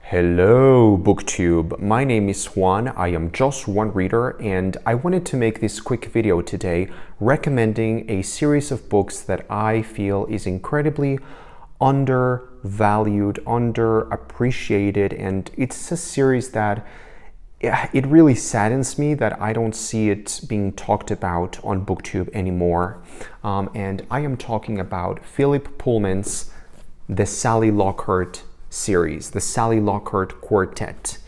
Hello, BookTube. My name is Juan. I am just one reader, and I wanted to make this quick video today recommending a series of books that I feel is incredibly undervalued, underappreciated, and it's a series that it really saddens me that I don't see it being talked about on BookTube anymore. And I am talking about Phillip Pullman's The Sally Lockhart series, the Sally Lockhart Quartet.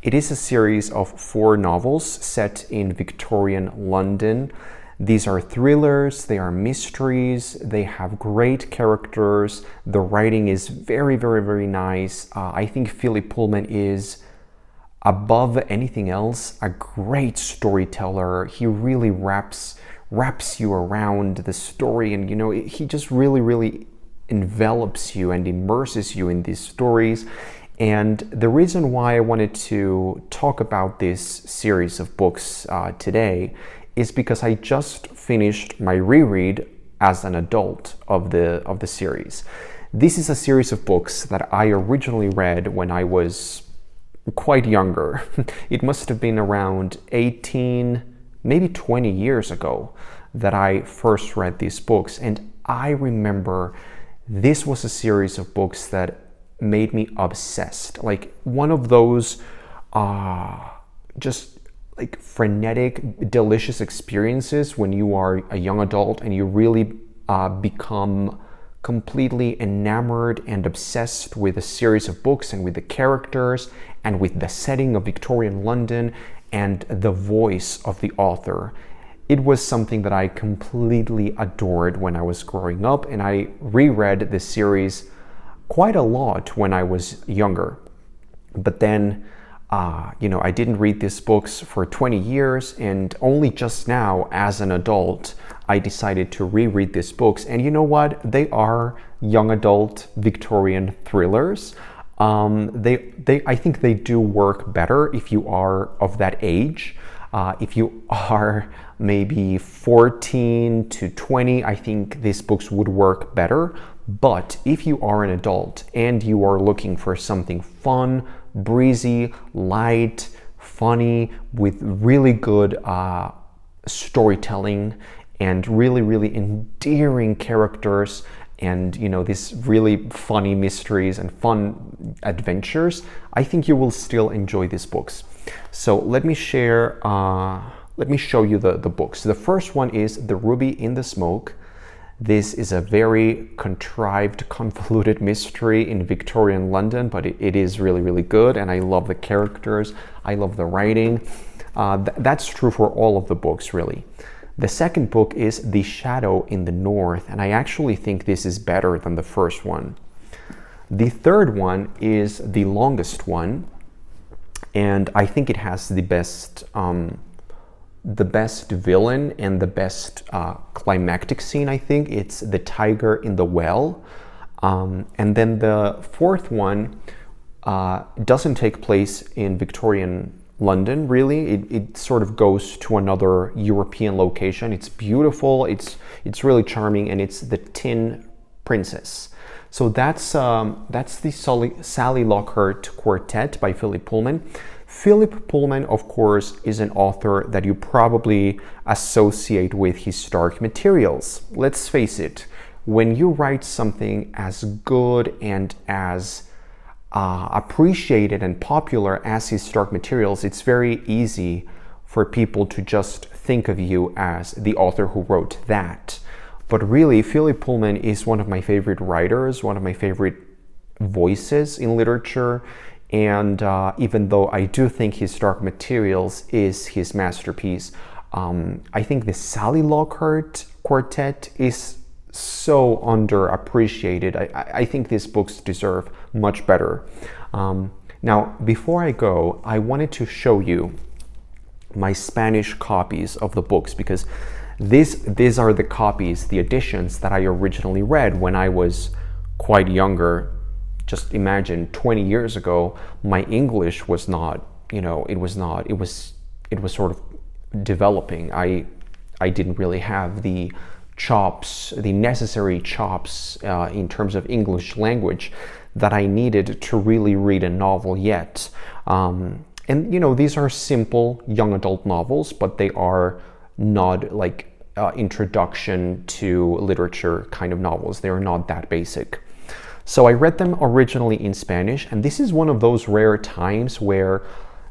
It is a series of 4 novels set in Victorian London. These are thrillers, they are mysteries, they have great characters, the writing is very nice. I think Phillip Pullman is, above anything else, a great storyteller. He really wraps you around the story, and he just really envelops you and immerses you in these stories. And the reason why I wanted to talk about this series of books today is because I just finished my reread as an adult of the series. This is a series of books that I originally read when I was quite younger. It must have been around 18, maybe 20 years ago that I first read these books, and I remember this was a series of books that made me obsessed. Like one of those just like frenetic, delicious experiences when you are a young adult and you really become completely enamored and obsessed with a series of books and with the characters and with the setting of Victorian London and the voice of the author. It was something that I completely adored when I was growing up, and I reread this series quite a lot when I was younger. But then, I didn't read these books for 20 years, and only just now, as an adult, I decided to reread these books. And you know what? They are young adult Victorian thrillers. I think they do work better if you are of that age. If you are maybe 14 to 20, I think these books would work better. But if you are an adult and you are looking for something fun, breezy, light, funny, with really good storytelling and really endearing characters and these really funny mysteries and fun adventures, I think you will still enjoy these books. So let me show you the books. The first one is The Ruby in the Smoke. This is a very contrived, convoluted mystery in Victorian London, but it is really good, and I love the characters, I love the writing. That's true for all of the books, really. The second book is The Shadow in the North, and I actually think this is better than the first one. The third one is the longest one, and I think it has the best villain and the best climactic scene. I think it's The Tiger in the Well. And then the fourth one doesn't take place in Victorian London, really. It sort of goes to another European location. It's beautiful, it's really charming, and it's The Tin Princess. So that's the Sally Lockhart Quartet by Phillip Pullman. Phillip Pullman, of course, is an author that you probably associate with historic materials. Let's face it, when you write something as good and as appreciated and popular as historic materials, it's very easy for people to just think of you as the author who wrote that. But really, Phillip Pullman is one of my favorite writers, one of my favorite voices in literature. And even though I do think Historic Materials is his masterpiece, I think the Sally Lockhart Quartet is so underappreciated. I think these books deserve much better. Now, before I go, I wanted to show you my Spanish copies of the books, because these are the copies, the editions that I originally read when I was quite younger. Just imagine 20 years ago, my English was not, it was sort of developing. I didn't really have the chops, the necessary chops in terms of English language that I needed to really read a novel yet. And you know, these are simple young adult novels, but they are not like introduction to literature kind of novels. They are not that basic. So I read them originally in Spanish, and this is one of those rare times where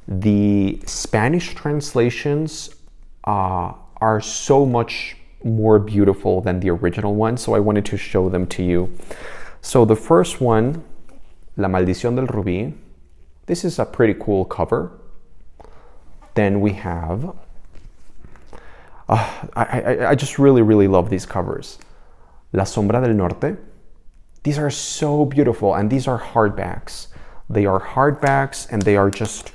the Spanish translations are so much more beautiful than the original one, so I wanted to show them to you. So the first one, La Maldición del Rubí, this is a pretty cool cover. Then we have, I just really love these covers. La Sombra del Norte. These are so beautiful, and these are hardbacks. They are hardbacks, and they have just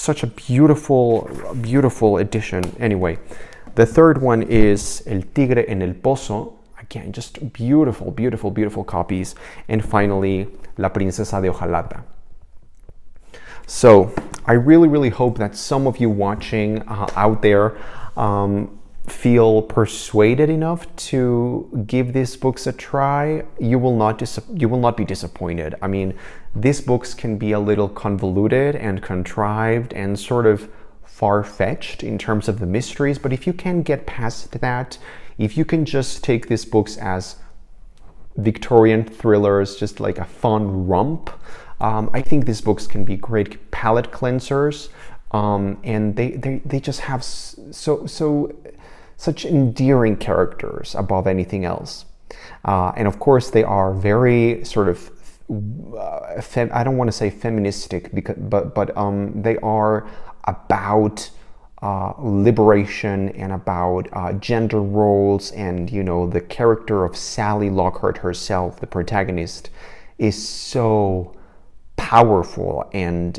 such a beautiful edition. Anyway, the third one is El Tigre en el Pozo. Again, just beautiful copies. And finally, La Princesa de Hojalata. So I really hope that some of you watching out there feel persuaded enough to give these books a try. You will not be disappointed. I mean, these books can be a little convoluted and contrived and sort of far-fetched in terms of the mysteries, but if you can get past that, if you can just take these books as Victorian thrillers, just like a fun romp, I think these books can be great palate cleansers, and they just have such endearing characters above anything else. And of course, they are very sort of, I don't want to say feministic, but they are about liberation and about gender roles, and you know, the character of Sally Lockhart herself, the protagonist, is so powerful and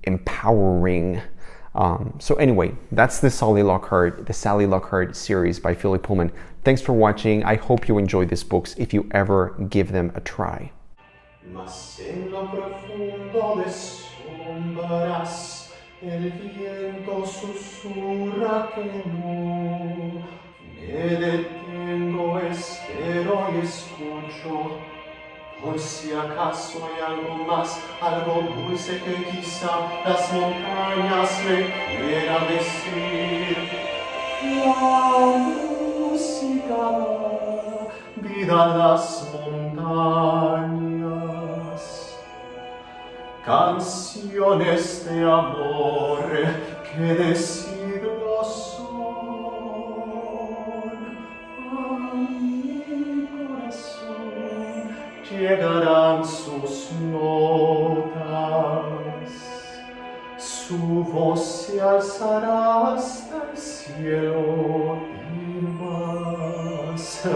empowering. So anyway, that's the Sally Lockhart series by Phillip Pullman. Thanks for watching. I hope you enjoy these books if you ever give them a try. Mas en lo profundo de sombras, el viento susurra que no. Me detengo, espero y escucho, por si acaso hay algo más, algo dulce que quizá las montañas me quieran decir. La música da vida a las montañas. Canciones de amor que decido son a mi corazón. Llegarán sus notas, su voz se alzará hasta el cielo y más.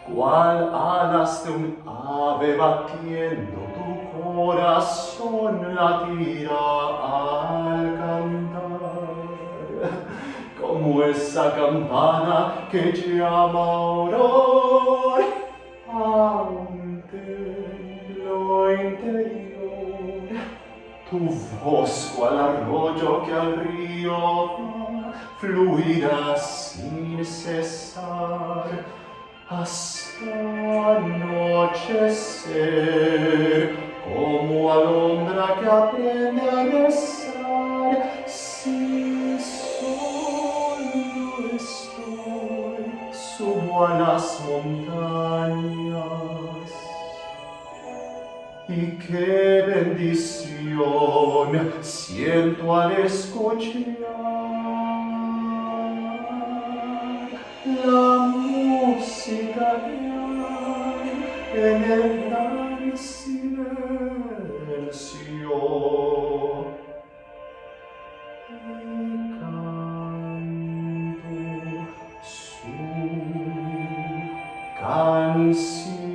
Cual alas de un ave batiendo, tu corazón latirá al cantar, como esa campana que llama a orar a un templo interior. Tu voz cual arroyo que al río fluirá sin cesar hasta anochecer, como alondra que aprende a rezar. Si solo estoy, subo a las montañas. Y qué bendición siento al escuchar la música que hay en el gran silencio. Y canto su canción.